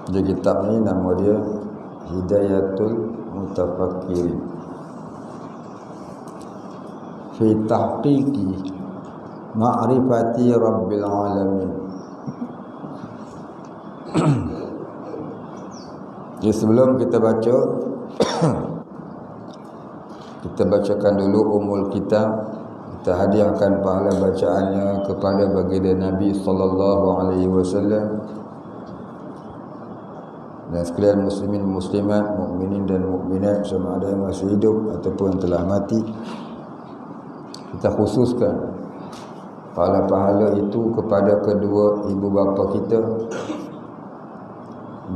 Jadi kitab ni nama dia Hidayatul Mutafakkirin fi tahqiqi ma'rifati Rabbil Alamin. Jadi sebelum kita baca kita bacakan dulu umul kitab. Kita hadiahkan pahala bacaannya kepada baginda Nabi sallallahu alaihi wasallam dan sekalian muslimin muslimat, mukminin dan mukminat sama ada yang masih hidup ataupun yang telah mati. Kita khususkan pahala-pahala itu kepada kedua ibu bapa kita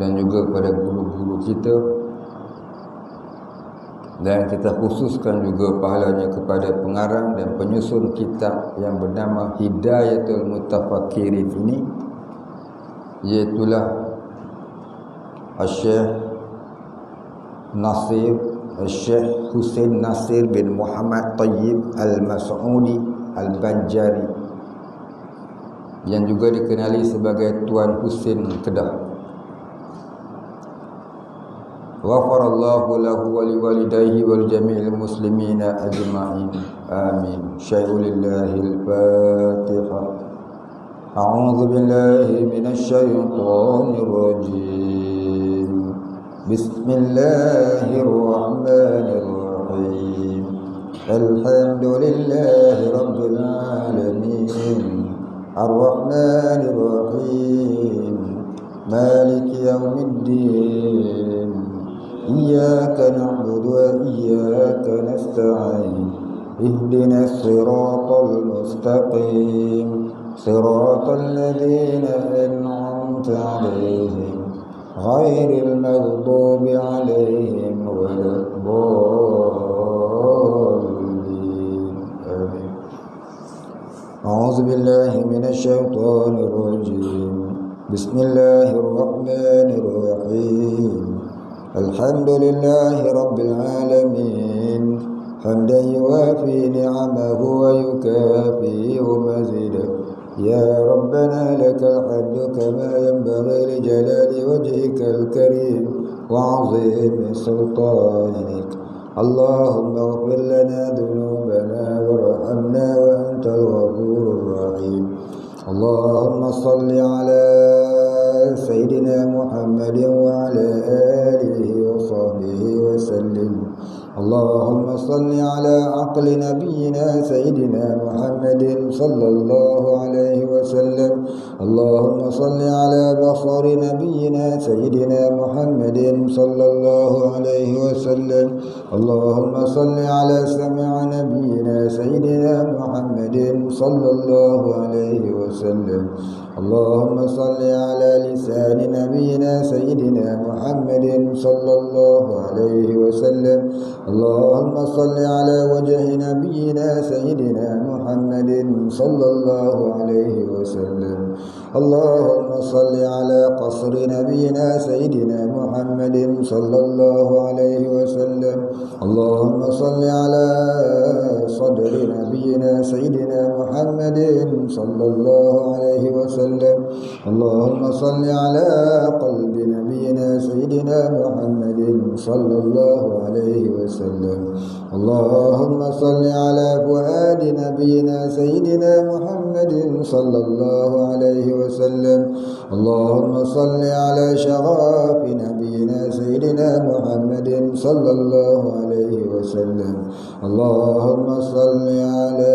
dan juga kepada guru-guru kita, dan kita khususkan juga pahalanya kepada pengarang dan penyusun kitab yang bernama Hidayatul Mutafakkirin ini, iaitulah Syekh Husain Nasir bin Muhammad Tayyib Al-Mas'udi Al-Banjari, yang juga dikenali sebagai Tuan Husain Kedah. Ghafarallahu lahu wa liwalidayhi wal jami'il muslimina ajma'in. Amin. Syai'ulillahil Fatihah. A'udzu billahi minasy syaithanir rajim. Bismillahirrahmanirrahim. Alhamdulillahi rabbil alamin. Ar-Rahmanir Rahim. Maliki yaumiddin. Iyyaka na'budu wa iyyaka nasta'in. Ihdinas siratal mustaqim. Siratal ladzina an'amta 'alaihim ghairil maghdubi 'alaihim waladdallin. Amin. A'udzu billahi minasy syaithanir rajim. Bismillahirrahmanirrahim. Alhamdulillahi rabbil alamin. Hamdan yuwafi ni'amahu wa yukafi'u mazidah. Ya Rabbana lakal hamdu kama yanbaghi li jalali wajhikal karim wa 'azimi sultanik. Allahumma ighfir lana dhunubana warhamna wa antal ghafurur rahim. Allahumma salli ala Sayyidina Muhammadin wa ala alihi wa sahbihi wa sallim. Allahumma salli ala aqli nabiyyina Sayyidina Muhammadin sallallahu alaihi wasallam. Allahumma salli ala basari nabiyyina Sayyidina Muhammadin sallallahu alaihi wasallam. Allahumma salli ala sami'a nabiyyina Sayyidina Muhammadin sallallahu alaihi wasallam. Allahumma salli ala lisani nabiyyina Sayyidina Muhammadin sallallahu alaihi wasallam. Allahumma salli ala wajhi nabiyyina Sayyidina Muhammadin sallallahu alaihi wasallam. Allahumma salli ala qasri nabiyyina Sayyidina Muhammadin sallallahu alaihi wasallam. Allahumma salli ala sadri nabiyyina Sayyidina Muhammadin sallallahu alaihi wasallam. Allahumma salli ala qalbi nabiyyina Sayyidina Muhammadin sallallahu alaihi wasallam. Allahumma salli ala fuadi nabiyyina Sayyidina Muhammadin sallallahu alaihi wasallam. Allahumma salli ala syaghafi nabiyyina Sayyidina Muhammadin sallallahu alaihi wasallam. Allahumma salli ala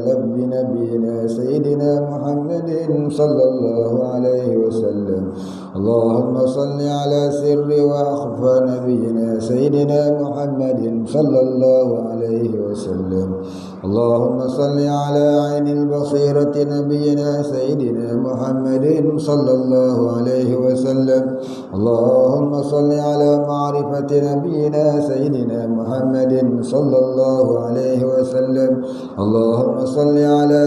labbi nabiyyina Sayyidina Muhammadin sallallahu alaihi wasallam. Allahumma salli ala sirri wa akhfa nabiyyina Sayyidina Muhammadin sallallahu alaihi wasallam. Allahumma salli ala ainil basirati nabiyyina Sayyidina Muhammadin sallallahu alaihi wasallam. Allahumma salli ala ma'rifati nabiyyina Sayyidina Muhammadin sallallahu alaihi wasallam. Allahumma salli ala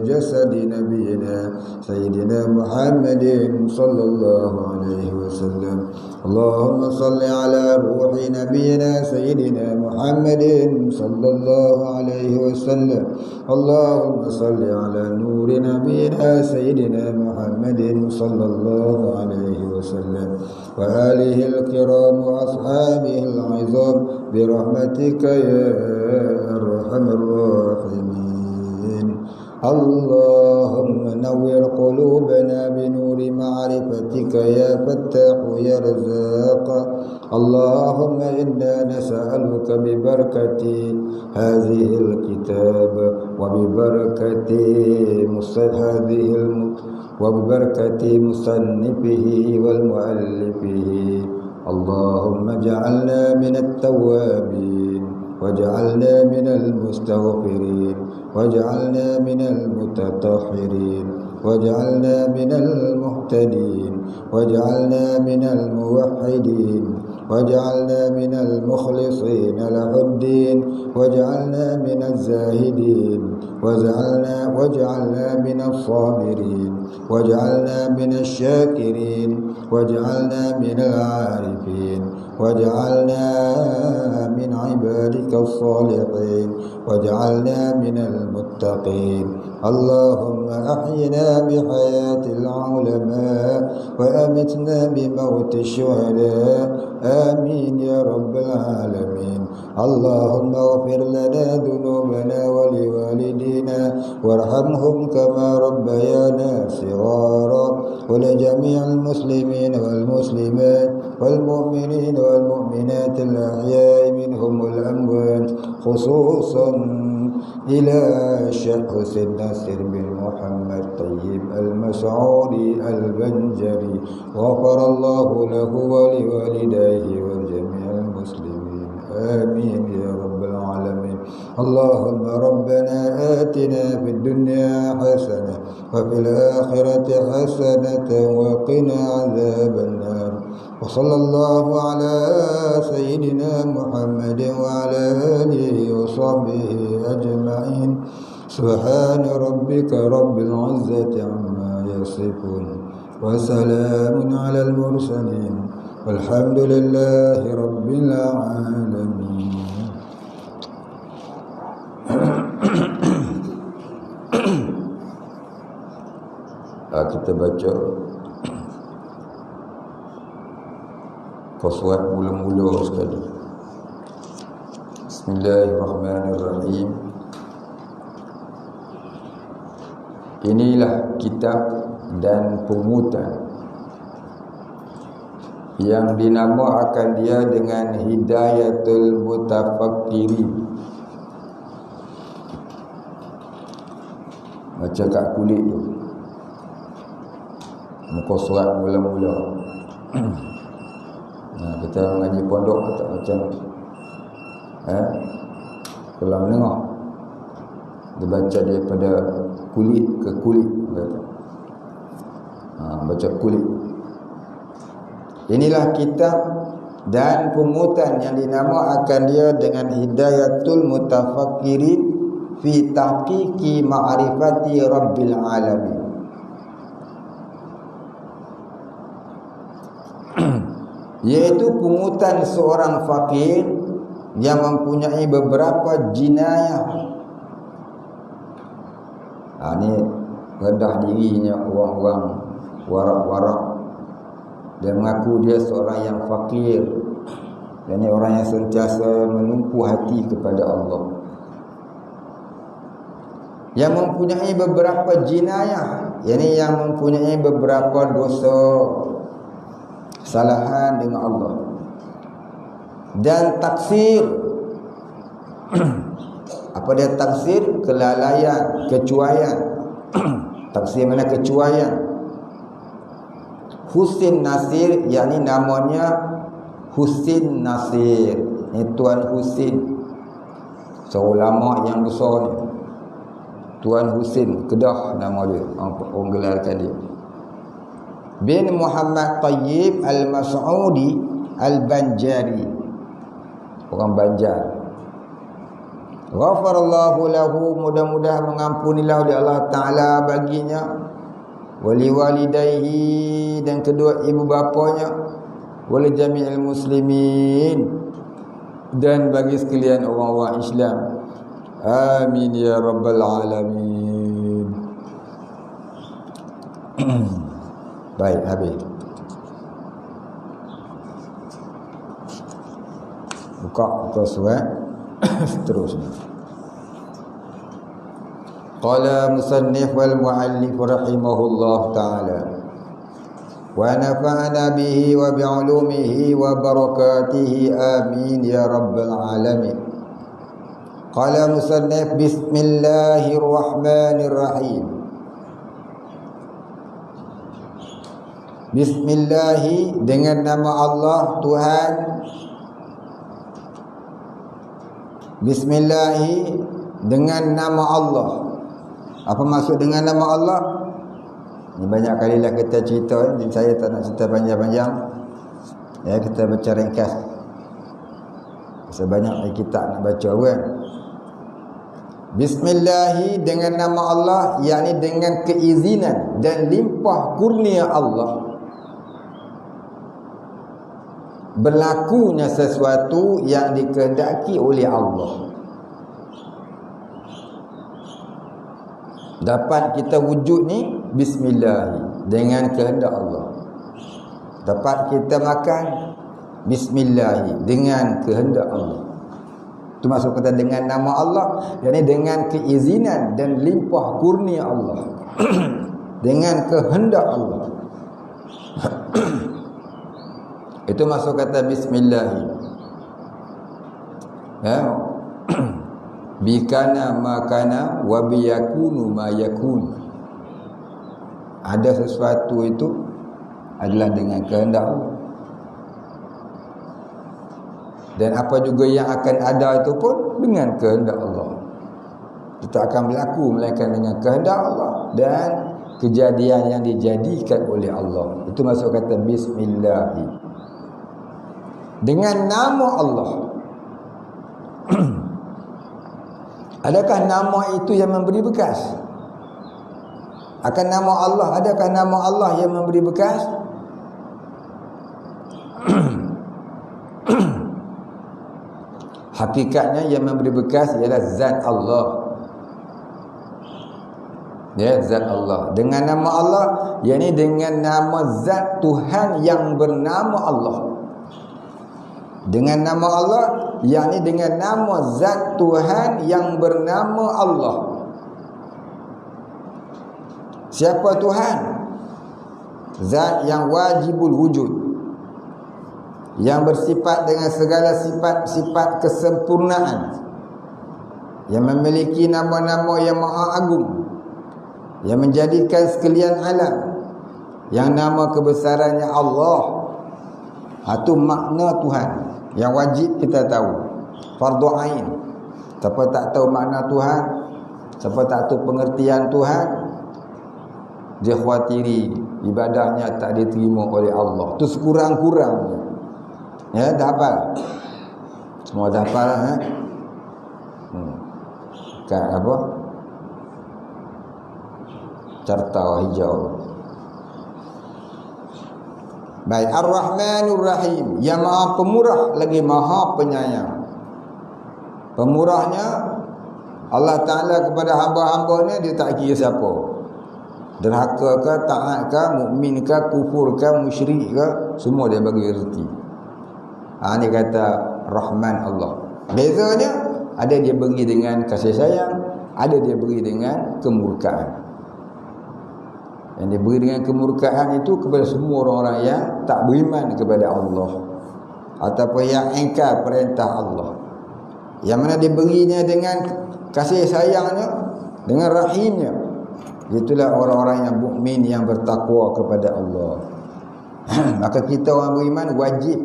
جسد نبينا سيدنا محمد صلى الله عليه وسلم. اللهم صل على روح نبينا سيدنا محمد صلى الله عليه وسلم. اللهم صل على نور نبينا سيدنا محمد صلى الله عليه وسلم وآله الكرام وأصحابه العظام برحمتك يا أرحم الراحمين. اللهم نور قلوبنا بنور معرفتك يا فتاح يا رزاق. اللهم إنا نسألك ببركة هذه الكتاب وببركة وببركة مصنفه والمؤلفه. اللهم اجعلنا من التوابين واجعلنا من المستغفرين واجعلنا من المتطهرين واجعلنا من المهتدين واجعلنا من الموحدين واجعلنا من المخلصين له الدين واجعلنا من الزاهدين واجعلنا من الصابرين واجعلنا من الشاكرين واجعلنا من العارفين واجعلنا من عبادك الصالحين واجعلنا من المتقين. اللهم أحينا بحياة العلماء وأمتنا بموت الشهداء. آمين يا رب العالمين. اللهم اغفر لنا ذنوبنا ولوالدينا وارحمهم كما ربيانا صغارا ولجميع المسلمين والمسلمات والمؤمنين والمؤمنات الأحياء منهم والأموات خصوصا إلى الشيخ حسين ناصر بن محمد طيب المسعودي البنجري غفر الله له ولوالديه وجميع المسلمين. آمين يا رب العالمين. اللهم ربنا آتنا في الدنيا حسنة وفي الآخرة حسنة وقنا عذاب النار. وصلى الله على سيدنا محمد وعلى آله وصحبه أجمعين. سبحان ربك رب العزة عما يصفون وسلام على المرسلين والحمد لله رب العالمين. Kita baca qaswat mula-mula sekali. Bismillahirrahmanirrahim. Inilah kitab dan pungutan yang dinamakan dia dengan Hidayatul Mutafakkirin. Baca kat kulit tu, muka surat mula-mula. Kita mengaji pondok tak macam kalau menengok dia baca daripada kulit ke kulit, baca kulit. Inilah kitab dan pungutan yang dinamakan dia dengan Hidayatul Mutafakkirin fi tahqiqi ma'rifati Rabbil Alamin. Yaitu pungutan seorang fakir yang mempunyai beberapa jinayah. Ini rendah dirinya orang-orang warak-warak dan mengaku dia seorang yang fakir, dan ini orang yang sentiasa menumpu hati kepada Allah, yang mempunyai beberapa jinayah, yakni yang mempunyai beberapa dosa, kesalahan dengan Allah, dan taksir. Apa dia taksir? Kelalaian, kecuaian. Taksir mana kecuaian. Husin Nasir, yakni namanya Husin Nasir. Ini Tuan Husin, seorang ulama yang besar ni. Tuan Husin Kedah nama dia, orang gelarkan dia. Bin Muhammad Tayyib Al-Mas'udi Al-Banjari, orang Banjar. Ghafarallahu lahu, mudah-mudahan mengampunilah oleh Allah Ta'ala baginya, wali walidayhi, dan kedua ibu bapanya, wali jami'il muslimin, dan bagi sekalian orang-orang Islam. Amin ya rabbal alamin. Baik, habis. Buka surat seterusnya. Qala musannif wal muallif rahimahullah ta'ala wa nafa'ana bihi wa bi'ulumihi wa barakatihi amin ya rabbal alamin. Qala musannif bismillahirrahmanirrahim. Bismillahi, dengan nama Allah Tuhan. Bismillahi, dengan nama Allah. Apa maksud dengan nama Allah? Ini banyak kali lah kita cerita, jadi saya tak nak cerita panjang-panjang. Ya, kita baca ringkas. Sebanyak kita nak baca kan. Bismillahi, dengan nama Allah, yakni dengan keizinan dan limpah kurnia Allah, berlakunya sesuatu yang dikehendaki oleh Allah. Dapat kita wujud ni bismillah, dengan kehendak Allah. Dapat kita makan bismillah, dengan kehendak Allah. Itu maksud kata dengan nama Allah, yakni dengan keizinan dan limpah kurnia Allah. Dengan kehendak Allah. Itu maksud kata bismillah. Ya. Bikana makana wa biyakunu ma yakun. Ada sesuatu itu adalah dengan kehendak Allah. Dan apa juga yang akan ada itu pun dengan kehendak Allah. Itu akan berlaku melainkan dengan kehendak Allah dan kejadian yang dijadikan oleh Allah. Itu maksud kata bismillah. Dengan nama Allah. Adakah nama itu yang memberi bekas? Akan nama Allah, adakah nama Allah yang memberi bekas? Hakikatnya yang memberi bekas ialah zat Allah. Ya, zat Allah. Dengan nama Allah, yakni dengan nama zat Tuhan yang bernama Allah. Dengan nama Allah, yakni dengan nama zat Tuhan yang bernama Allah. Siapa Tuhan? Zat yang wajibul wujud, yang bersifat dengan segala sifat-sifat kesempurnaan, yang memiliki nama-nama yang maha agung, yang menjadikan sekalian alam, yang nama kebesarannya Allah. Itu makna Tuhan yang wajib kita tahu, fardu ain. Siapa tak tahu makna Tuhan, siapa tak tahu pengertian Tuhan, dia khawatiri ibadahnya tak diterima oleh Allah. Itu sekurang-kurangnya. Ya, dah hafal? Semua dah hafal lah, Kat apa? Carta hijau. Baik, Ar-Rahmanur Rahim, yang maha pemurah lagi maha penyayang. Pemurahnya Allah Ta'ala kepada hamba-hambanya, dia tak kira siapa. Derhaka ke, taat ke, mukmin ke, kufur ke, musyrik ke, semua dia bagi rezeki. Ini kata Rahman Allah. Bezanya, ada dia beri dengan kasih sayang, ada dia beri dengan kemurkaan. Yang diberi dengan kemurkaan itu kepada semua orang-orang yang tak beriman kepada Allah, ataupun yang ingkar perintah Allah. Yang mana diberinya dengan kasih sayangnya, dengan rahimnya, itulah orang-orang yang mukmin, yang bertakwa kepada Allah. Maka kita orang beriman wajib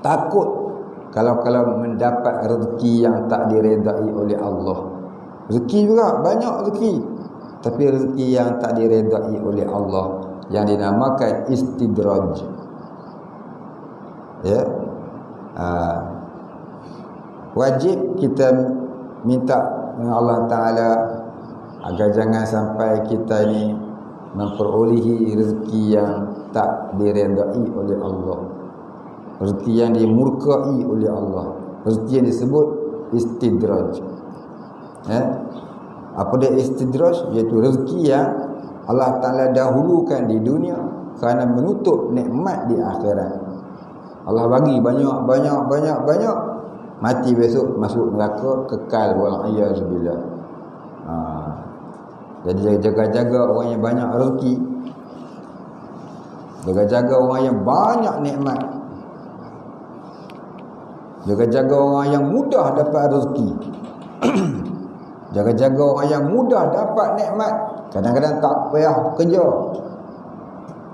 takut kalau mendapat rezeki yang tak diredai oleh Allah. Rezeki juga banyak rezeki, tapi rezeki yang tak diredai oleh Allah, yang dinamakan istidraj. Ya. Wajib kita minta dengan Allah Ta'ala agar jangan sampai kita ni memperolehi rezeki yang tak diredai oleh Allah, rezeki yang dimurkai oleh Allah, rezeki yang disebut istidraj. Apa dia istidraj? Iaitu rezeki yang Allah Ta'ala dahulukan di dunia kerana menutup nikmat di akhirat. Allah bagi banyak, mati besok masuk neraka kekal, wal'iyyazubillah. Jadi jaga-jaga orang yang banyak rezeki, jaga-jaga orang yang banyak nikmat, jaga-jaga orang yang mudah dapat rezeki, jaga-jaga orang yang mudah dapat nikmat. Kadang-kadang tak payah kerja,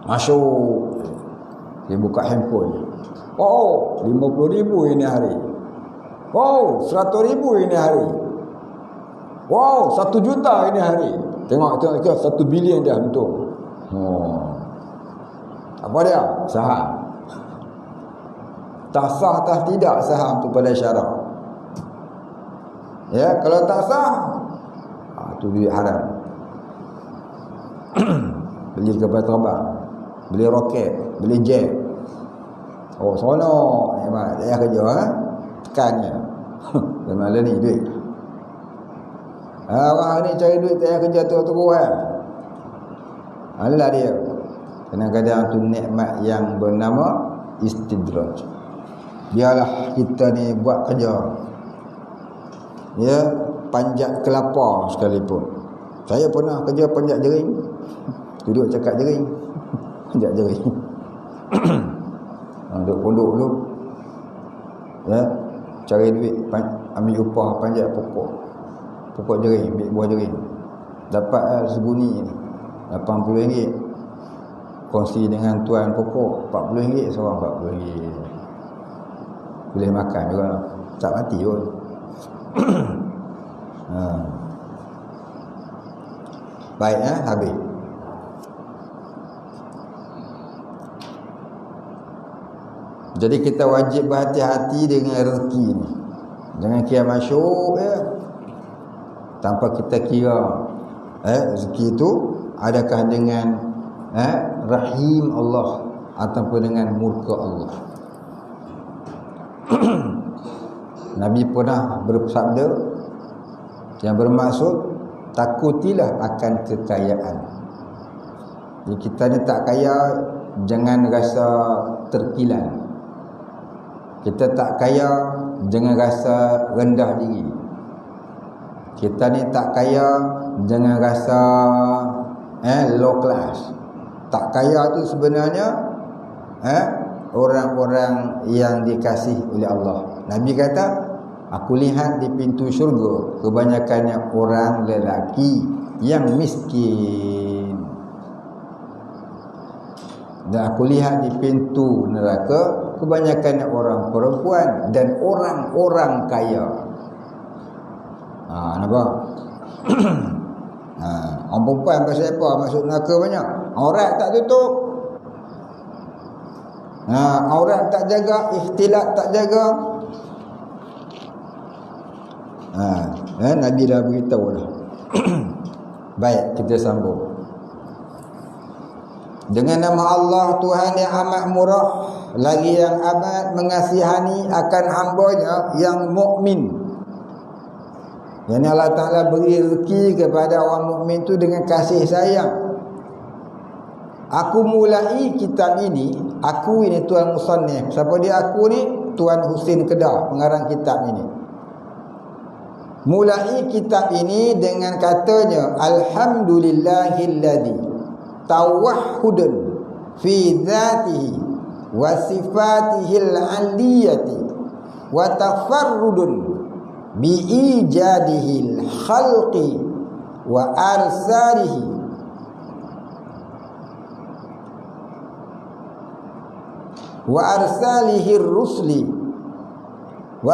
masuk dia buka handphone, 50,000 ini hari, 100,000 ini hari, 1 juta ini hari. Tengok 1 bilion dah untung. Apa dia? Saham. Tak sah tak tidak saham tu pada syarak. Ya, kalau tak sah, tu duit haram. Beli kapal terbang, beli roket, beli jet. Seronok hebat. Saya kerja tekannya. Dan malam ni duit. Orang ni cari duit tak kerja terus Alah dia. Kadang-kadang tu nikmat yang bernama istidraj. Biarlah kita ni buat kerja, ya, panjat kelapa sekalipun. Saya pernah kerja panjat jering. Duduk cakap jering, panjat jering. Duduk pondok dulu, ya, cari duit, ambil upah panjat pokok jering, ambil buah jering. Dapat seguni ni RM80, kongsi dengan tuan pokok RM40, seorang RM40. Boleh makan juga, tak mati pun. Baik, habis. Jadi kita wajib berhati-hati dengan rezeki ni. Jangan kira masuk tanpa kita kira rezeki itu adakah dengan rahim Allah ataupun dengan murka Allah. Nabi pernah bersabda yang bermaksud takutilah akan kekayaan. Jadi kita ni tak kaya, jangan rasa terkilan. Kita tak kaya, jangan rasa rendah diri. Kita ni tak kaya, jangan rasa low class. Tak kaya tu sebenarnya orang-orang yang dikasih oleh Allah. Nabi kata, aku lihat di pintu syurga kebanyakannya orang lelaki yang miskin, dan aku lihat di pintu neraka kebanyakannya orang perempuan dan orang-orang kaya. Nampak? Orang perempuan pasal apa masuk neraka banyak? Aurat tak tutup, aurat tak jaga, ikhtilat tak jaga. Nabi dah beritahu dah. Baik, kita sambung. Dengan nama Allah, Tuhan yang amat murah lagi yang amat mengasihani akan hamba-Nya yang mukmin. Yang Allah Ta'ala beri rezeki kepada orang mukmin tu dengan kasih sayang. Aku mulai kitab ini, aku ini Tuan Musannif. Siapa dia aku ni? Tuan Husin Kedah, pengarang kitab ini. Mulai kitab ini dengan katanya, Alhamdulillahilladzi tawahhudun fi dzatihi wa sifatihil 'aliyati wa tafarrudun bi ijadihil khalqi wa arsalihi wa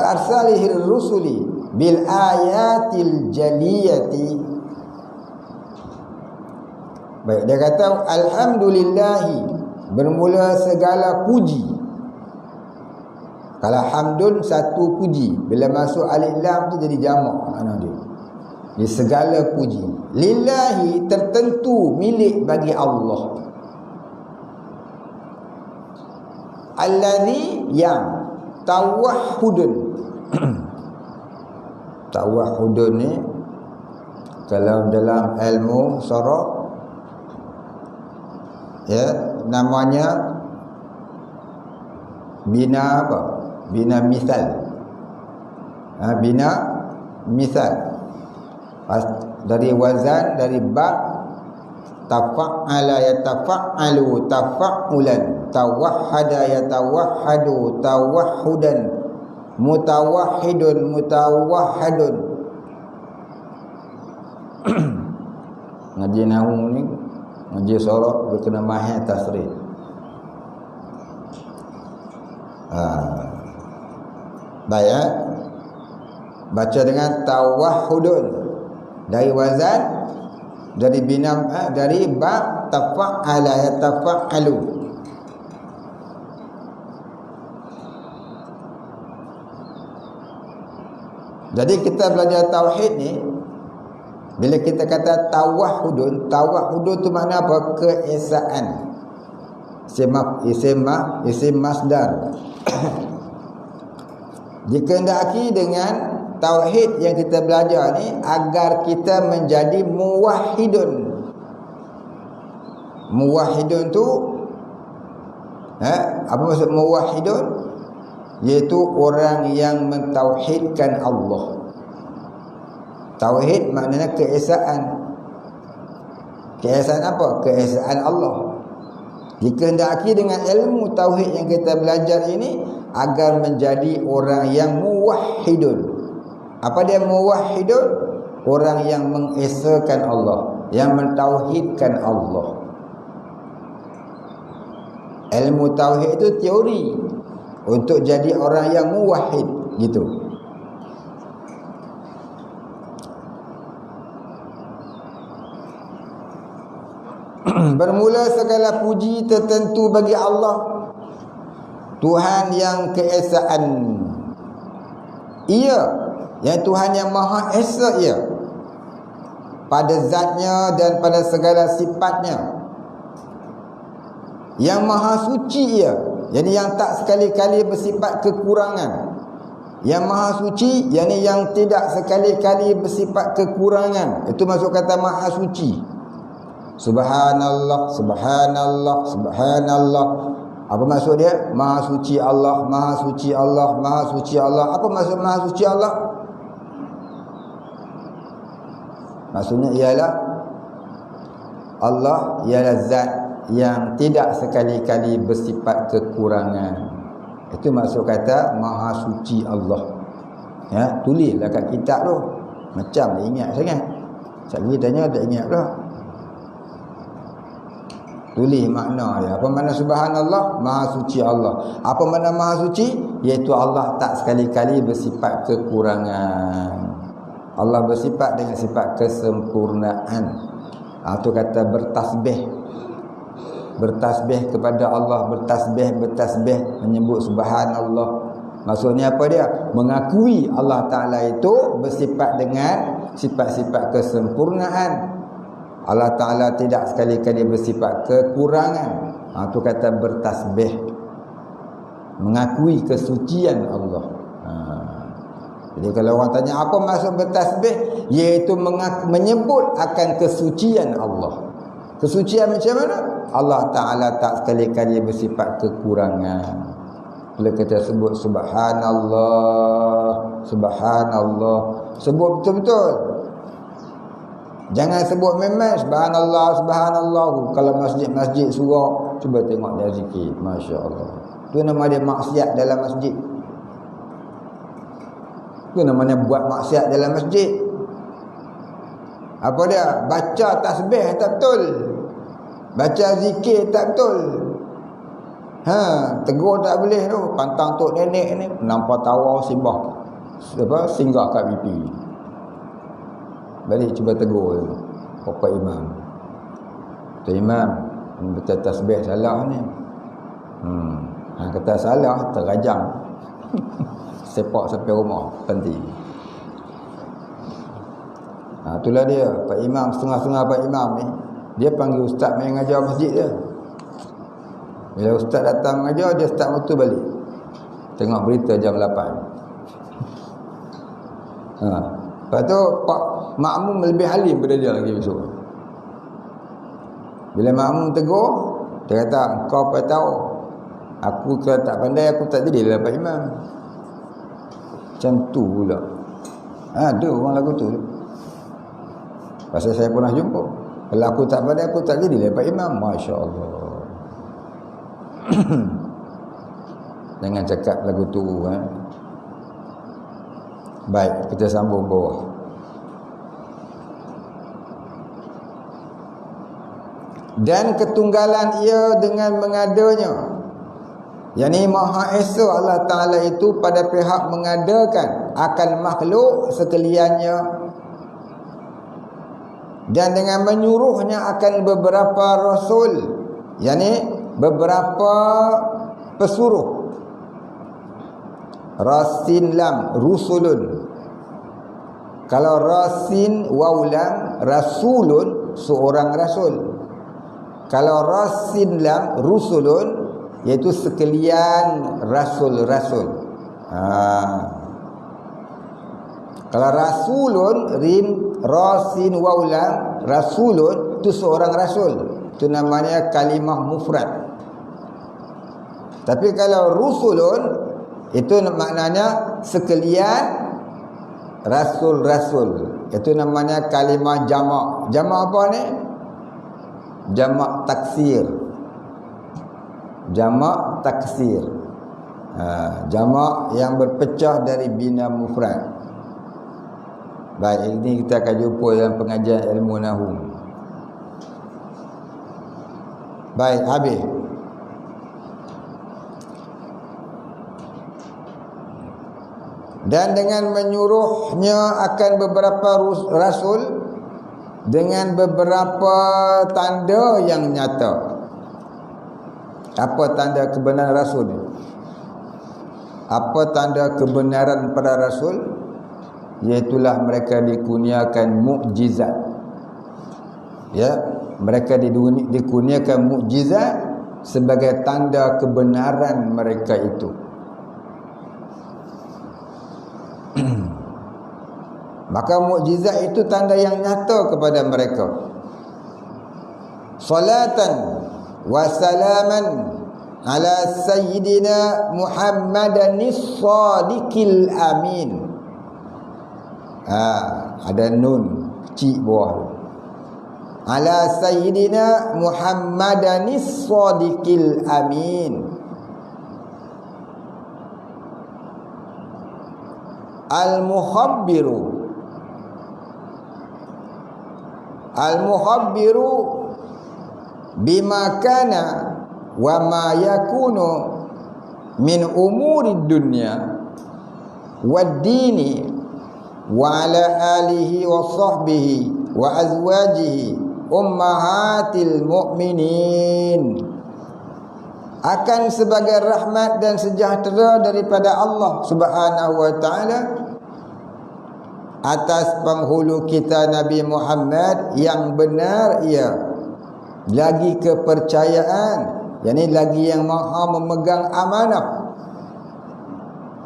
arsalihir rusuli bil ayatil jaliyati. Baik, dia kata alhamdulillahi, bermula segala puji Kalau hamdun satu puji, bila masuk alif lam tu jadi jamak makna dia. Di segala puji. Lillahi tertentu milik bagi Allah. Allazi yang tawahhudun. Tawahhudun ni kalau dalam ilmu sharaf ya namanya bina apa? Bina misal. Bina misal. Dari wazan, dari ba, tafa'ala yatafa'alu tafa'ulan, tawahhada yatawahhadu tawahhudan, mutawahhidun mutawahhadun. Ngaji nahwu ni, ngaji sharaf dia kena mahir tasrif. Baik, baca dengan tawahhudun dari wazan, dari binam, dari ba, tafa'ala yatafa'alu. Jadi kita belajar tauhid ni, bila kita kata tawahhudun, tawahhudun tu makna apa? Keesaan. Isim masdar. Dikehendaki dengan tauhid yang kita belajar ni agar kita menjadi muwahhidun. Muwahhidun tu apa maksud muwahhidun? Iaitu orang yang mentauhidkan Allah. Tauhid maknanya keesaan. Keesaan apa? Keesaan Allah. Dikehendaki dengan ilmu tauhid yang kita belajar ini agar menjadi orang yang muwahhidun. Apa dia muwahhidun? Orang yang mengesakan Allah, yang mentauhidkan Allah. Ilmu tauhid itu teori untuk jadi orang yang muwahhid gitu. Bermula segala puji tertentu bagi Allah, Tuhan yang keesaan. Ia, yang Tuhan yang Maha Esa ia, pada zatnya dan pada segala sifatnya. Yang Maha Suci ia, jadi yang tak sekali-kali bersifat kekurangan. Yang Maha Suci, yakni yang tidak sekali-kali bersifat kekurangan. Itu maksud kata Maha Suci. Subhanallah, subhanallah, subhanallah. Apa maksud dia? Maha suci Allah, maha suci Allah, maha suci Allah. Apa maksud maha suci Allah? Maksudnya ialah Allah ialah zat yang tidak sekali-kali bersifat kekurangan. Itu maksud kata maha suci Allah. Ya, tulislah kat kitab tu. Macam ingat sangat. Sekali tanya tak ingat pula. Tulis makna dia. Apa makna subhanallah? Maha suci Allah. Apa makna maha suci? Iaitu Allah tak sekali-kali bersifat kekurangan. Allah bersifat dengan sifat kesempurnaan. Itu kata bertasbih. Bertasbih kepada Allah, bertasbih menyebut subhanallah. Maksudnya apa dia? Mengakui Allah Ta'ala itu bersifat dengan sifat-sifat kesempurnaan. Allah Ta'ala tidak sekali-kali bersifat kekurangan. Itu kata bertasbih, mengakui kesucian Allah. Jadi kalau orang tanya apa maksud bertasbih, iaitu menyebut akan kesucian Allah. Kesucian macam mana? Allah Ta'ala tak sekali-kali bersifat kekurangan. Bila kita sebut subhanallah, subhanallah, sebut betul-betul. Jangan sebut memang subhanallah, subhanallah. Kalau masjid-masjid surau, cuba tengok dia zikir, masya-Allah. Tu nama dia maksiat dalam masjid. Tu namanya buat maksiat dalam masjid. Apa dia? Baca tasbih tak betul. Baca zikir tak betul. Tegur tak boleh tu. Pantang tok nenek ni nampak tawar simbah. Singgah kat pipi. Balik cuba tegur Bapak Imam. Tuan Imam, baca tasbih salah ni. Kata salah, terajang. Sepak sampai rumah penting. Itulah dia Pak Imam, setengah-setengah Pak Imam ni, dia panggil ustaz main ngajar masjid dia. Bila ustaz datang mengajar, dia start motor balik, tengok berita jam 8. Lepas tu Pak Makmum lebih halim pada dia lagi besok. Bila Makmum tegur, dia kata, kau apa tahu, aku kalau tak pandai aku tak jadilah Pak Imam. Macam tu pula. Ada orang lagu tu. Pasal saya pernah jumpa. Kalau aku tak pandai aku tak jadilah Pak Imam. Masya Allah. Jangan cakap lagu tu. Baik, kita sambung bawah. Dan ketunggalan ia dengan mengadanya, yakni Maha Esa Allah Ta'ala itu pada pihak mengadakan akan makhluk sekaliannya, dan dengan menyuruhnya akan beberapa rasul, yakni beberapa pesuruh. Rasin lam, rusulun. Kalau rasin waulam, rasulun, seorang rasul. Kalau rasin lam, rusulun, iaitu sekalian rasul-rasul. Kalau rasulun, rim, rasin waulam, rasulun, itu seorang rasul. Itu namanya kalimah mufrad. Tapi kalau rusulun, itu maknanya sekalian rasul-rasul. Itu namanya kalimah jamak. Jamak apa ni? Jamak taksir. Jamak taksir. Jamak yang berpecah dari bina mufrad. Baik, ini kita akan jumpa dalam pengajian ilmu nahwu. Baik, habis. Dan dengan menyuruhnya akan beberapa rasul dengan beberapa tanda yang nyata. Apa tanda kebenaran rasul ni? Apa tanda kebenaran para rasul? Iaitulah mereka dikurniakan mukjizat. Ya, mereka dikurniakan mukjizat sebagai tanda kebenaran mereka itu. Maka mukjizat itu tanda yang nyata kepada mereka. Salatan wa salaman ala sayyidina Muhammadanis sadiqil amin. Ada nun kecil bawah. Ala sayyidina Muhammadanis sadiqil amin. Al-muhabbiru bima kana wa ma yakunu min umuri dunya wad dini wa ala alihi wa sahbihi wa azwajihi ummahatil mu'minin, akan sebagai rahmat dan sejahtera daripada Allah Subhanahu wa taala atas penghulu kita Nabi Muhammad yang benar ia, lagi kepercayaan, yakni lagi yang maha memegang amanah,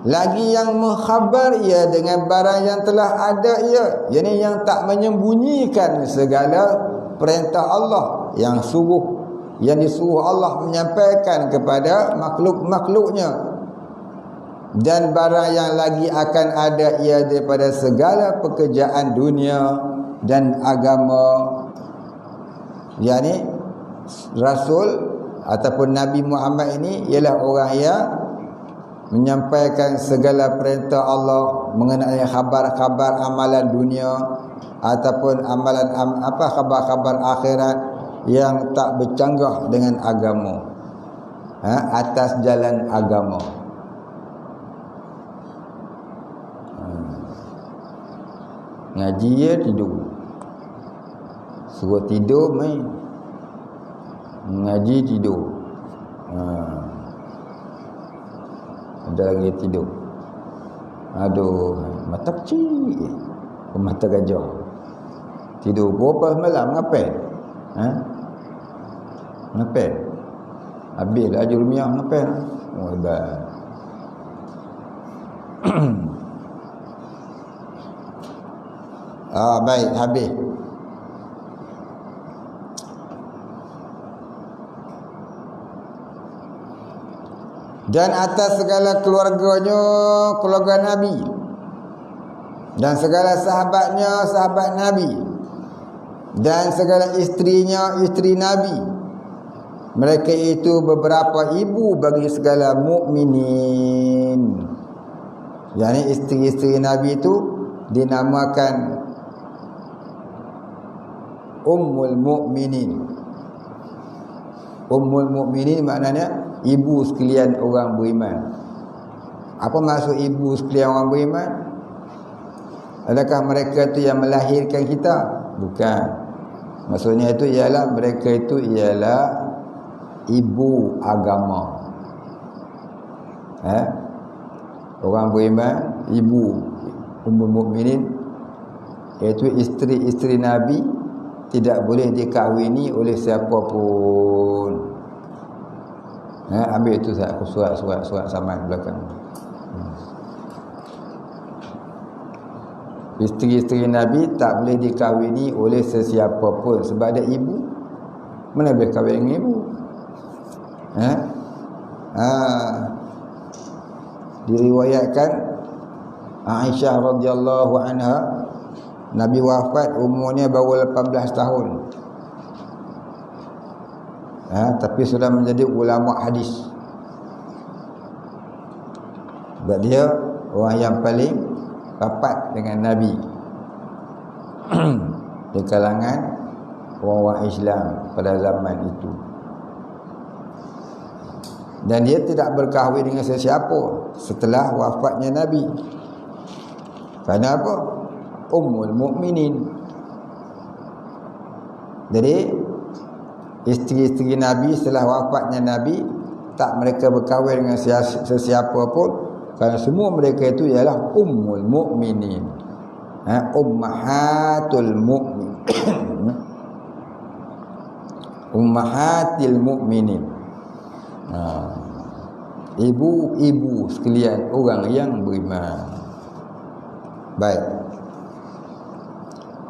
lagi yang mengkhabar ia dengan barang yang telah ada ia, yakni yang tak menyembunyikan segala perintah Allah yang disuruh Allah menyampaikan kepada makhluk-makhluknya, dan barang yang lagi akan ada ia daripada segala pekerjaan dunia dan agama. yakni Rasul ataupun Nabi Muhammad ini ialah orang yang menyampaikan segala perintah Allah mengenai khabar-khabar amalan dunia ataupun amalan khabar-khabar akhirat yang tak bercanggah dengan agama, atas jalan agama. Ngaji ya tidur, suruh tidur main, ngaji tidur. ada lagi tidur. Aduh, mata kecil, mata gajah. Tidur berapa malam ngapain? Ngapain? Habislah Jurumiah ngapain? Oh, hebat. Baik, habis. Dan atas segala keluarganya, keluarga Nabi, dan segala sahabatnya, sahabat Nabi, dan segala istrinya, isteri Nabi, mereka itu beberapa ibu bagi segala mukminin. Yani isteri-isteri Nabi itu dinamakan Ummul Mukminin. Ummul Mukminin maknanya ibu sekalian orang beriman. Apa maksud ibu sekalian orang beriman? Adakah mereka itu yang melahirkan kita? Bukan. Maksudnya itu ialah mereka itu ialah ibu agama. Orang beriman, ibu Ummul Mukminin, iaitu isteri-isteri Nabi, tidak boleh dikahwini oleh siapa pun. Ambil itu surat saman belakang. Isteri-isteri Nabi tak boleh dikahwini oleh sesiapa pun sebab ada ibu. Mana boleh kahwin dengan ibu? Diriwayatkan Aisyah radhiyallahu anha, Nabi wafat umurnya baru 18 tahun. Tapi sudah menjadi ulama hadis. Sebab dia orang yang paling rapat dengan Nabi di kalangan orang-orang Islam pada zaman itu. Dan dia tidak berkahwin dengan sesiapa setelah wafatnya Nabi. Kerana apa? Ummul Mukminin. Jadi isteri-isteri Nabi setelah wafatnya Nabi, tak mereka berkahwin dengan sesiapa pun, kerana semua mereka itu ialah Ummul Mukminin, Ummahatul Mukmin, Ummahatil Mukminin, ibu-ibu sekalian orang yang beriman. Baik,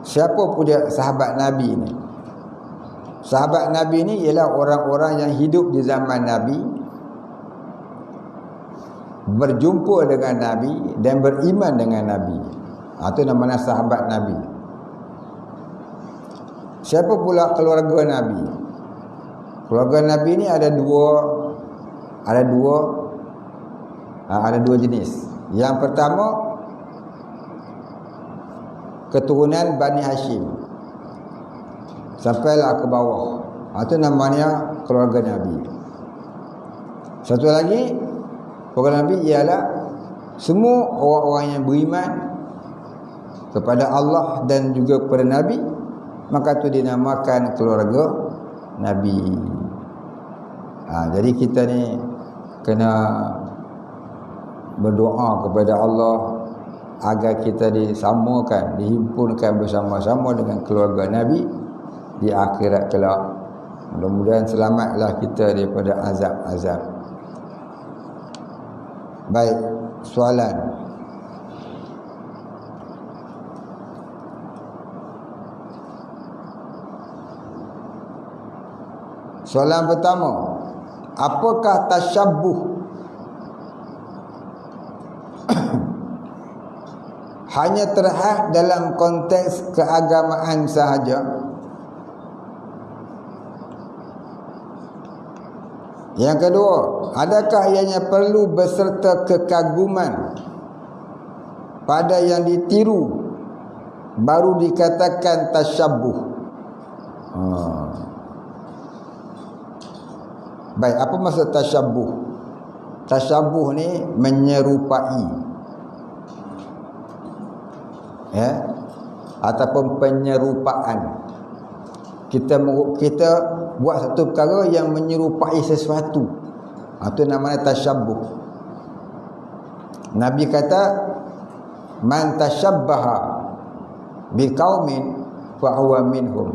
siapa pula sahabat Nabi ini? Sahabat Nabi ni ialah orang-orang yang hidup di zaman Nabi, berjumpa dengan Nabi dan beriman dengan Nabi. Itu namanya sahabat Nabi. Siapa pula keluarga Nabi? Keluarga Nabi ni ada dua jenis. Yang pertama, keturunan Bani Hashim sampailah ke bawah. Itu namanya keluarga Nabi. Satu lagi, keluarga Nabi ialah semua orang-orang yang beriman kepada Allah dan juga kepada Nabi, maka itu dinamakan keluarga Nabi. Jadi kita ni kena berdoa kepada Allah agar kita disamakan, dihimpunkan bersama-sama dengan keluarga Nabi di akhirat kelak. Mudah-mudahan selamatlah kita daripada azab-azab. Baik, soalan. Soalan pertama, apakah tasyabbuh hanya terhad dalam konteks keagamaan sahaja? Yang kedua, adakah ianya perlu beserta kekaguman pada yang ditiru baru dikatakan tasyabbuh? Baik, apa maksud tasyabbuh? Tasyabbuh ni menyerupai, ataupun penyerupaan. Kita buat satu perkara yang menyerupai sesuatu, itu namanya tasyabbuh. Nabi kata, man tashabbaha biqaumin fa huwa minhum.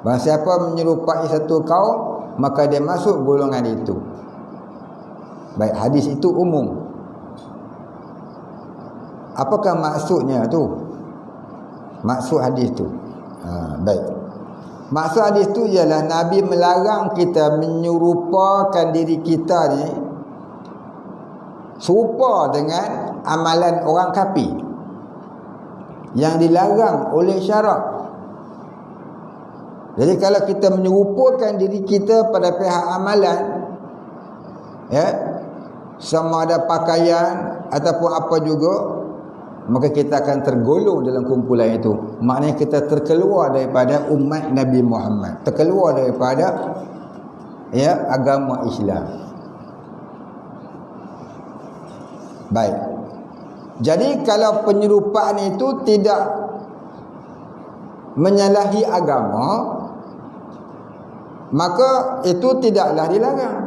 Barang siapa menyerupai satu kaum, maka dia masuk golongan itu. Baik, hadis itu umum. Apakah maksudnya tu? Maksud hadis tu. Baik. Maksud hadis tu ialah Nabi melarang kita menyerupakan diri kita ni serupa dengan amalan orang kafir yang dilarang oleh syarak. Jadi kalau kita menyerupakan diri kita pada pihak amalan, ya, sama ada pakaian ataupun apa juga, maka kita akan tergolong dalam kumpulan itu. Maknanya kita terkeluar daripada umat Nabi Muhammad, terkeluar daripada, ya, agama Islam. Baik. Jadi kalau penyerupaan itu tidak menyalahi agama, maka itu tidaklah dilarang.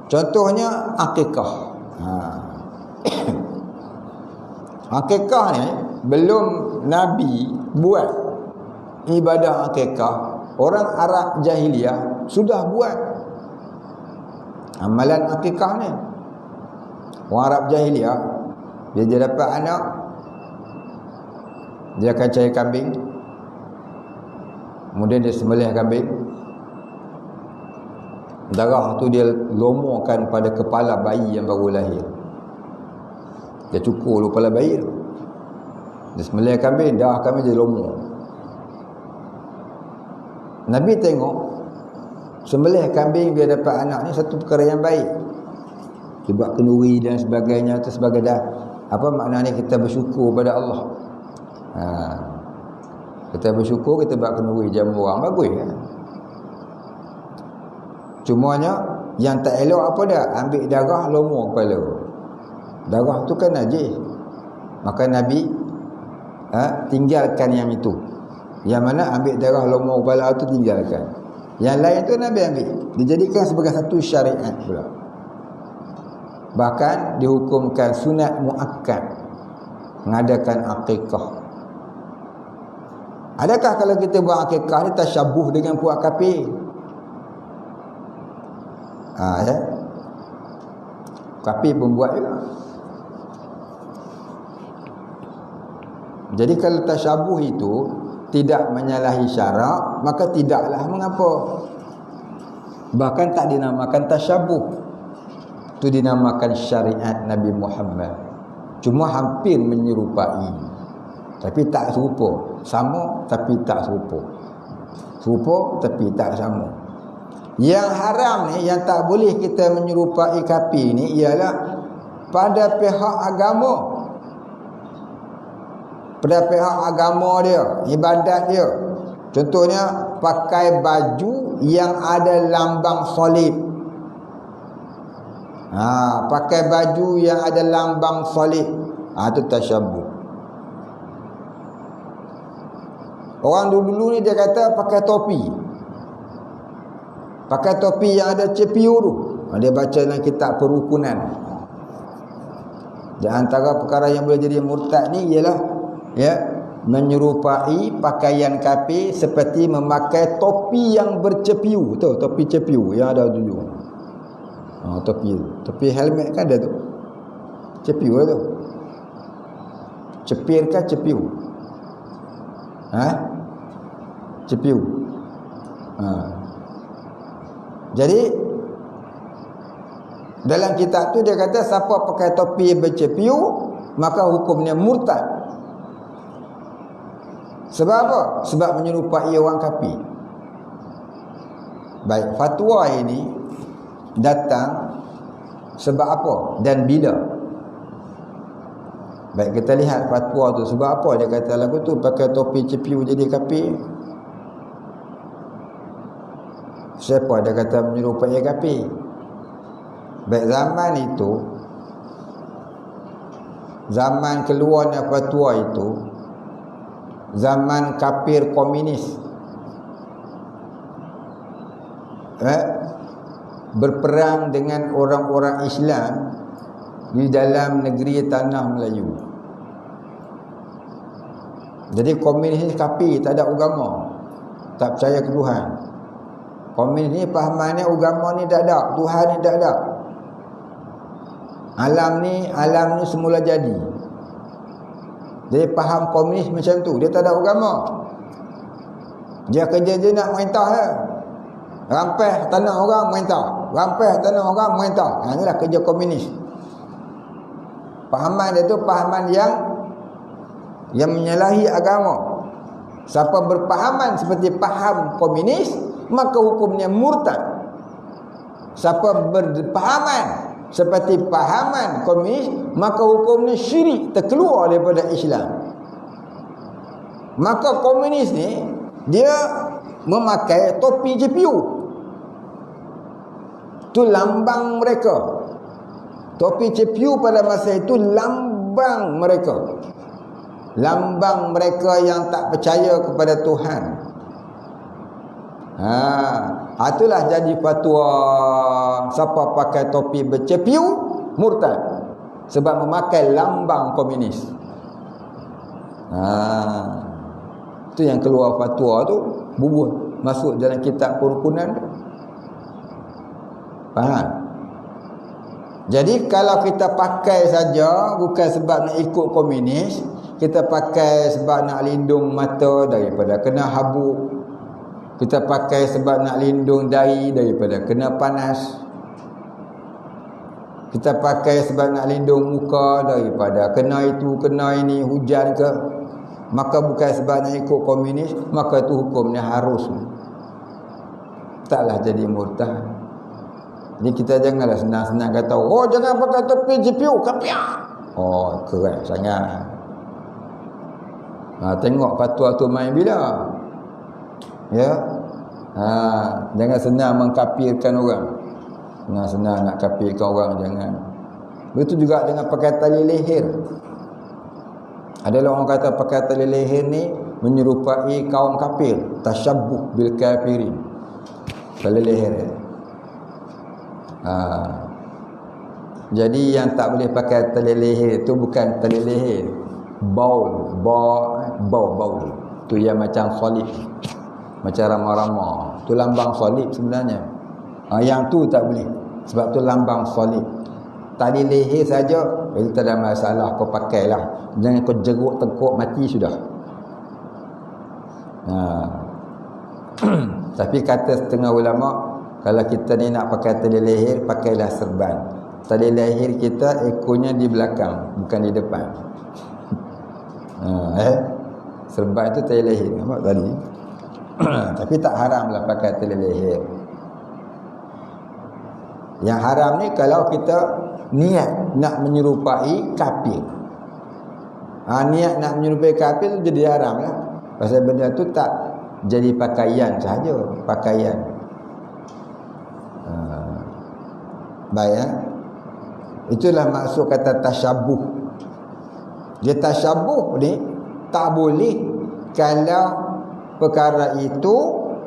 Contohnya akikah. Akikah ni belum Nabi buat ibadah akikah, orang Arab jahiliah sudah buat amalan akikah ni. Orang Arab jahiliah, dia dapat anak, dia akan cari kambing, kemudian dia sembelih kambing. Darah tu dia lomorkan pada kepala bayi yang baru lahir. Dia cukur kepala bayi tu, dia sembelih kambing, darah kambing dia lomor. Nabi tengok sembelih kambing biar dapat anak ni satu perkara yang baik. Dia buat kenduri dan sebagainya, atau sebagainya. Apa maknanya? Kita bersyukur pada Allah. Kita bersyukur, kita buat kenduri jamu orang, bagus ya. Cumanya yang tak elok apa dah? Ambil darah lomor kepala. Darah tu kan najis. Maka Nabi tinggalkan yang itu. Yang mana ambil darah lomor kepala tu tinggalkan. Yang lain tu Nabi ambil, dijadikan sebagai satu syariat pula. Bahkan dihukumkan sunat muakkad mengadakan akikah. Adakah kalau kita buat akikah ni tasyabuh dengan puak kafir? Ya. Kafir pun buat juga. Jadi kalau tasyabuh itu tidak menyalahi syarak, maka tidaklah mengapa. Bahkan tak dinamakan tasyabuh, itu dinamakan syariat Nabi Muhammad. Cuma hampir menyerupai, tapi tak serupa. Sama tapi tak serupa. Serupa tapi tak sama. Yang haram ni, yang tak boleh kita menyerupai kafir ni, ialah pada pihak agama. Pada pihak agama dia, ibadat dia. Contohnya pakai baju yang ada lambang salib. Pakai baju yang ada lambang salib, itu tasyabuh. Orang dulu-dulu ni dia kata pakai topi. Pakai topi yang ada cepiu tu. Dia baca dalam kitab perukunan. Di antara perkara yang boleh jadi murtad ni ialah, ya, menyerupai pakaian kafir seperti memakai topi yang bercepiu. Tu topi cepiu yang ada dulu. Topi helmet kan ada tu. Cepiu tu. Cepir kah cepiu? Cepiu. Jadi dalam kitab tu dia kata siapa pakai topi bercepiu maka hukumnya murtad. Sebab apa? Sebab menyerupai orang kafir. Baik, fatwa ini datang sebab apa dan bila? Baik, kita lihat fatwa tu sebab apa dia kata lagu tu pakai topi cepiu jadi kafir. Siapa dia kata menyerupai kafir? Baik, zaman itu, zaman keluarnya fatwa itu, zaman kafir komunis. berperang dengan orang-orang Islam di dalam negeri tanah Melayu. Jadi komunis ni kafir, tak ada agama, tak percaya ke Tuhan. Komunis ni fahamannya agama ni tak ada, Tuhan ni tak ada. Alam ni semula jadi. Dia faham komunis macam tu, dia tak ada agama. Dia kerja je nak merintah je. Rampas tanah orang merintah, rampas tanah orang merintah. Inilah kerja komunis. Fahaman dia tu fahaman yang menyalahi agama. Siapa berpahaman seperti faham komunis, maka hukumnya murtad. Siapa berpahaman seperti pahaman komunis, maka hukumnya syirik, terkeluar daripada Islam. Maka komunis ni dia memakai topi GPU. Itu lambang mereka. Topi GPU pada masa itu lambang mereka. Lambang mereka yang tak percaya kepada Tuhan. Itulah jadi fatwa siapa pakai topi bercepiu murtad, sebab memakai lambang komunis. Itu yang keluar fatwa tu, bubuh masuk dalam kitab kerukunan tu. Faham? Jadi kalau kita pakai saja bukan sebab nak ikut komunis, kita pakai sebab nak lindung mata daripada kena habuk, kita pakai sebab nak lindung dahi daripada kena panas, kita pakai sebab nak lindung muka daripada kena itu, kena ini, hujan ke, maka bukan sebab nak ikut komunis, maka itu hukumnya harus. Taklah jadi murtad. Jadi kita janganlah senang-senang kata, oh jangan pakai topi GPU, kapiak. Oh keren sangat. Tengok fatwa tu main bila. Ya. Jangan senang mengkafirkan orang. Senang nak kafirkan orang, jangan. Begitu juga dengan pakai tali leher. Adalah orang kata pakai tali leher ni menyerupai kaum kafir, tasyabbuh bil kafirin. Tali leher. Jadi yang tak boleh pakai tali leher itu bukan tali leher, baul tu yang macam salib, macam rama-rama, tu lambang salib sebenarnya. Yang tu tak boleh, sebab tu lambang salib. Tali leher saja itu tak ada masalah, kau pakailah, jangan kau jeruk tengkuk mati sudah. Tapi kata setengah ulama, kalau kita ni nak pakai tali leher, pakailah serban. Tali leher kita ekornya di belakang, bukan di depan. Serban itu tali leher, nampak tadi. Tapi tak haramlah pakai tali leher. Yang haram ni kalau kita niat nak menyerupai kafir. Niat nak menyerupai kafir tu jadi haram lah. Pasal benda tu tak jadi pakaian sahaja, pakaian. Baik. Itulah maksud kata tasyabuh. Dia tasyabuh ni tak boleh kalau perkara itu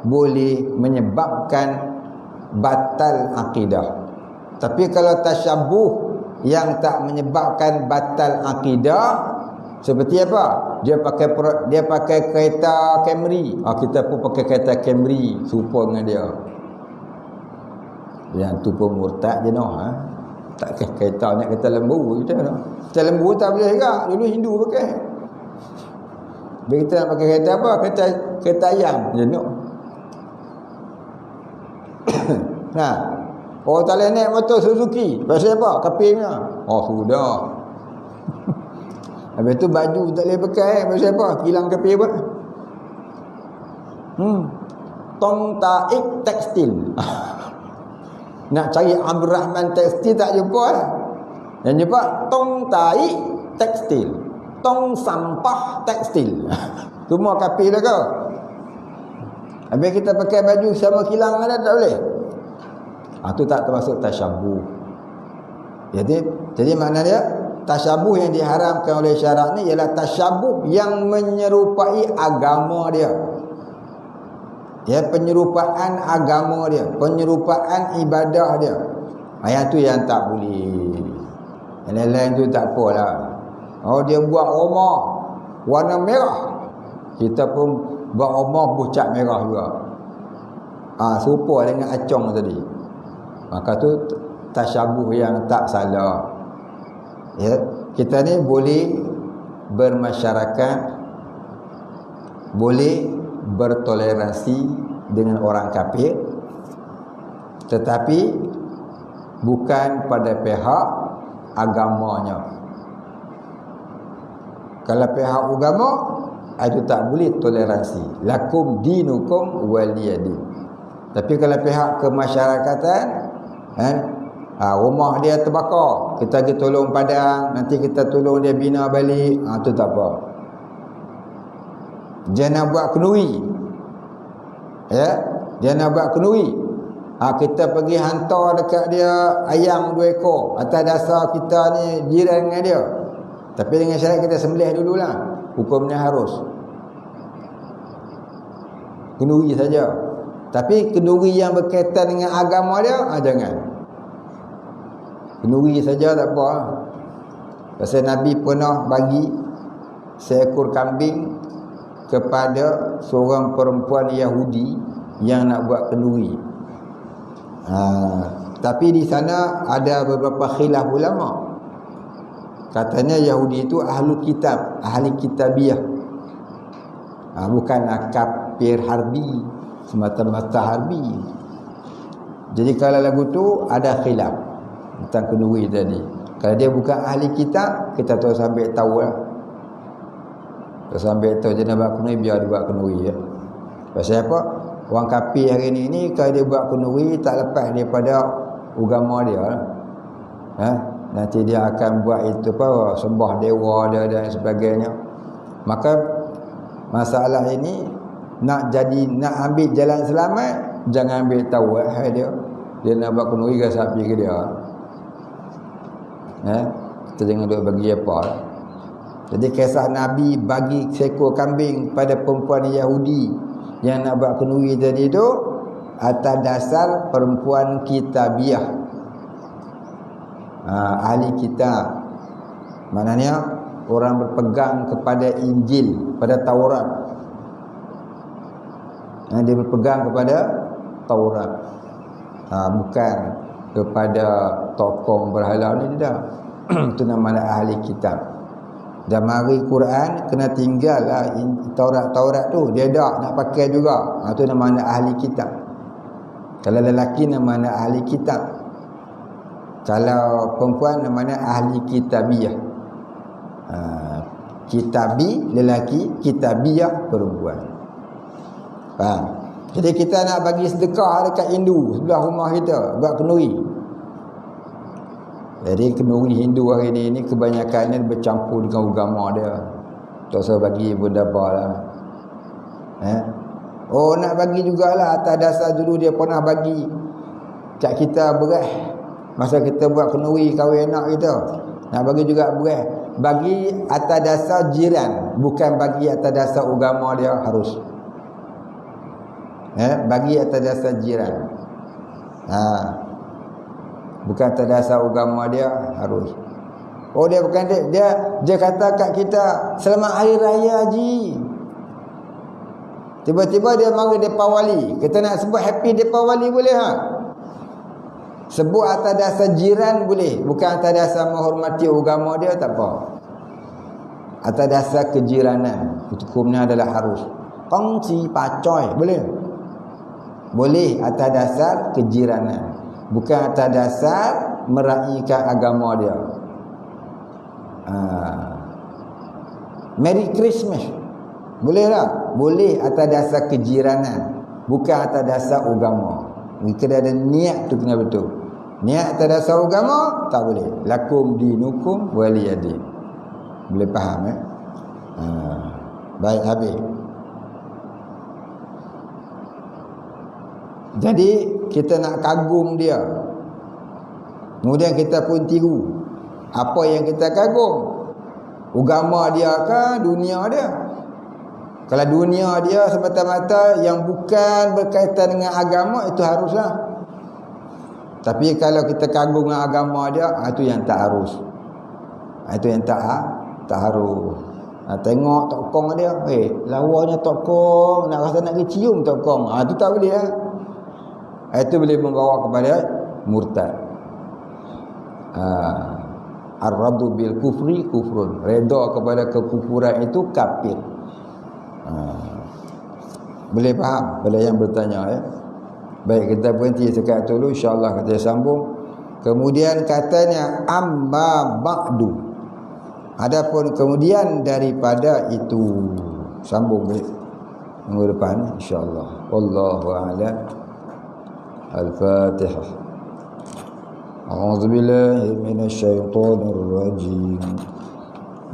boleh menyebabkan batal akidah. Tapi kalau tasyabuh yang tak menyebabkan batal akidah, seperti apa? Dia pakai kereta Camry. Kita pun pakai kereta Camry serupa dengan dia. Yang tu pun murtad je noh. Tak kereta nak kereta lembu kita noh. Kereta lembu tak boleh juga. Dulu Hindu pakai. Bila kita nak pakai kereta apa? Kereta ayam je noh. Orang tak boleh naik motor Suzuki. Pasal apa? Kapingnya. Sudah. Habis tu baju tak boleh pakai. Pasal apa? Kilang kaping apa? Tong Taik Tekstil. Nak cari Abdul Rahman Tekstil tak jumpa. Yang jumpa Tong Taik Tekstil, Tong Sampah Tekstil. Semua kaping dah kau. Habis kita pakai baju sama kilang ada tak boleh. Itu tak termasuk tasyabuh. Jadi makna dia tasyabuh yang diharamkan oleh syarak ni ialah tasyabuh yang menyerupai agama dia. Ya, penyerupaan agama dia, penyerupaan ibadah dia. Yang tu yang tak boleh. Yang lain-lain tu tak apalah. Oh, dia buat rumah warna merah, kita pun buat rumah pucat merah juga. Serupa dengan acong tadi. Maka tu tasyabuh yang tak salah. Ya, kita ni boleh bermasyarakat, boleh bertoleransi dengan orang kafir, tetapi bukan pada pihak agamanya. Kalau pihak agama, itu tak boleh toleransi. Lakum dinukum waliyadin. Tapi kalau pihak kemasyarakatan, rumah dia terbakar, kita pergi tolong padang, nanti kita tolong dia bina balik, tu tak apa. Dia nak buat kenduri, ya, dia nak buat kenduri, kita pergi hantar dekat dia ayam 2 ekor atas dasar kita ni jiran dengan dia, tapi dengan syarat kita sembelih dululah. Hukumnya harus kenduri saja. Tapi kenduri yang berkaitan dengan agama dia, jangan. Kenduri saja tak apa. Pasal Nabi pernah bagi seekor kambing kepada seorang perempuan Yahudi yang nak buat kenduri. Tapi di sana ada beberapa khilaf ulama. Katanya Yahudi itu ahli kitab, ahli kitabiah. Bukan kafir harbi, semata-mata harbi. Jadi kalau lagu tu ada khilaf tentang kenduri tadi. Kalau dia bukan ahli kitab, kita terus ambil tahu lah. Terus ambil tahu je nak buat kenduri, biar dia buat kenduri ya. Pasal apa? Orang kafir hari ni kalau dia buat kenduri tak lepas daripada agama dia lah. Nanti dia akan buat itu apa, sembah dewa dia dan sebagainya. Maka masalah ini nak ambil jalan selamat, jangan ambil tahu dia nak buat kenduri ke sapi ke dia. Kita jangan duk bagi apa. Jadi kisah Nabi bagi seekor kambing pada perempuan Yahudi yang nak buat kenduri tadi tu atas dasar perempuan kitabiah, ahli kitab. Maknanya orang berpegang kepada Injil, pada Taurat. Dia berpegang kepada Taurat, bukan kepada tokoh berhala ni, tidak. Itu namanya ahli kitab. Dan mari Quran kena tinggal Taurat tu, dia dah nak pakai juga. Itu namanya ahli kitab. Kalau lelaki namanya ahli kitab, kalau perempuan namanya ahli kitabiah. Kitabi lelaki, kitabiah perempuan. Faham? Jadi kita nak bagi sedekah dekat Hindu sebelah rumah kita, buat kenduri. Jadi kenduri Hindu hari ni kebanyakannya bercampur dengan agama dia. Tak usah bagi berdaba lah. Nak bagi jugalah atas dasar dulu dia pernah bagi kat kita beras masa kita buat kenduri kahwin anak kita. Nak bagi juga beras, bagi atas dasar jiran, bukan bagi atas dasar agama dia harus. Bagi atas dasar jiran. Bukan atas dasar agama dia harus. Dia bukan dia kata kat kita selamat hari raya haji. Tiba-tiba dia mari depa wali. Kita nak sebut happy depa wali boleh Sebut atas dasar jiran boleh, bukan atas dasar menghormati agama dia tak apa. Atas dasar kejiranan, hukumnya adalah harus. Kongsi pacoy boleh. Boleh atas dasar kejiranan, bukan atas dasar meraihkan agama dia. Merry Christmas boleh tak? Boleh atas dasar kejiranan, bukan atas dasar agama. Kita ada niat tu kena betul. Niat atas dasar agama tak boleh. Lakum dinukum waliyadin. Boleh faham Baik, habis. Jadi kita nak kagum dia, kemudian kita pun tiru apa yang kita kagum, agama dia ke dunia dia. Kalau dunia dia semata-mata yang bukan berkaitan dengan agama, itu haruslah. Tapi kalau kita kagum dengan agama dia, itu yang tak harus. Itu yang tak harus. Tengok tokong dia, lawanya tokong, nak rasa nak cium tokong. Itu tak boleh lah. Itu boleh membawa kepada murtad. Ar-radu bil kufri kufrun. Reda kepada kekufuran itu kafir. Boleh faham pada yang bertanya ya? Baik, kita berhenti sekat dulu, insya-Allah kita sambung. Kemudian katanya amma ba'du. Adapun kemudian daripada itu, sambung minggu depan insya-Allah. Wallahu a'lam. Al-Fatihah. A'udzu billahi minasy syaithanir rajim.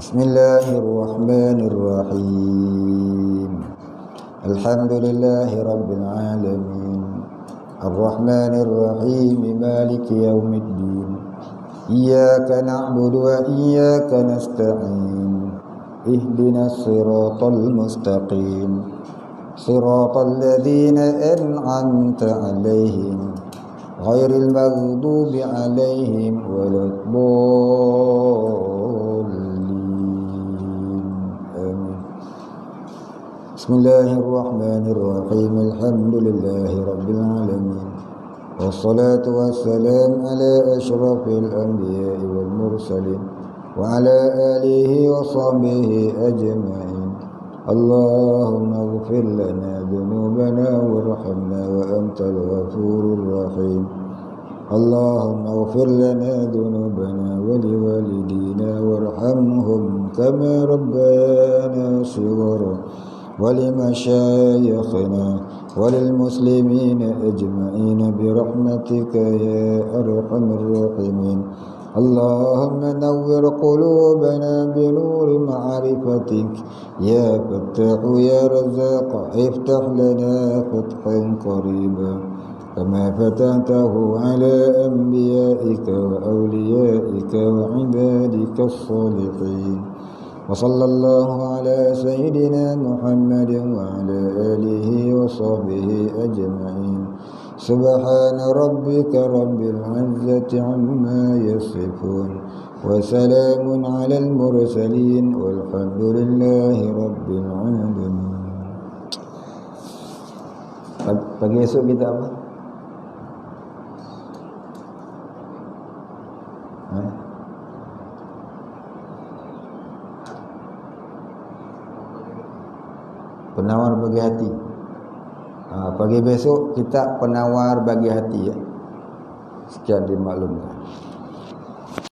Bismillahirrahmanirrahim. Alhamdulillahi rabbil alamin. Ar-Rahmanir Rahim. Maliki yaumiddin. Iyyaka na'budu wa iyyaka nasta'in. Ihdinas siratal mustaqim. Siratal ladzina an'amta 'alaihim ghairil maghdubi 'alaihim waladdallin. Amin. Bismillahirrahmanirrahim. Alhamdulillahi rabbil alamin. Wassalatu wassalamu ala asyrafil anbiya'i wal mursalin wa ala alihi wa sahbihi ajma'in. Allahumma ighfir lana dhunubana warhamna wa antal ghafurur rahim. Allahumma ighfir lana dhunubana wa liwalidina warhamhum kama rabbayana shighara wa limashayikhina wa lilmuslimina ajma'in birahmatika ya arhamar rahimin. Allahumma nawwir qulubana binuri ma'rifatik ya Fattahu ya Razzaq. Iftah lana fathan qariba kama fatahtahu ala anbiya'ika wa awliya'ika wa ibadika as-salihin. Wa sallallahu ala sayyidina Muhammadin wa ala alihi wa sahbihi ajma'in. Subhana rabbika rabbil izzati amma yasifun wa salamun alal mursalin walhamdulillahi rabbil alamin. Pagi esok kita apa? Penawar bagi hati. Pagi besok kita penawar bagi hati ya. Sekian dimaklumkan.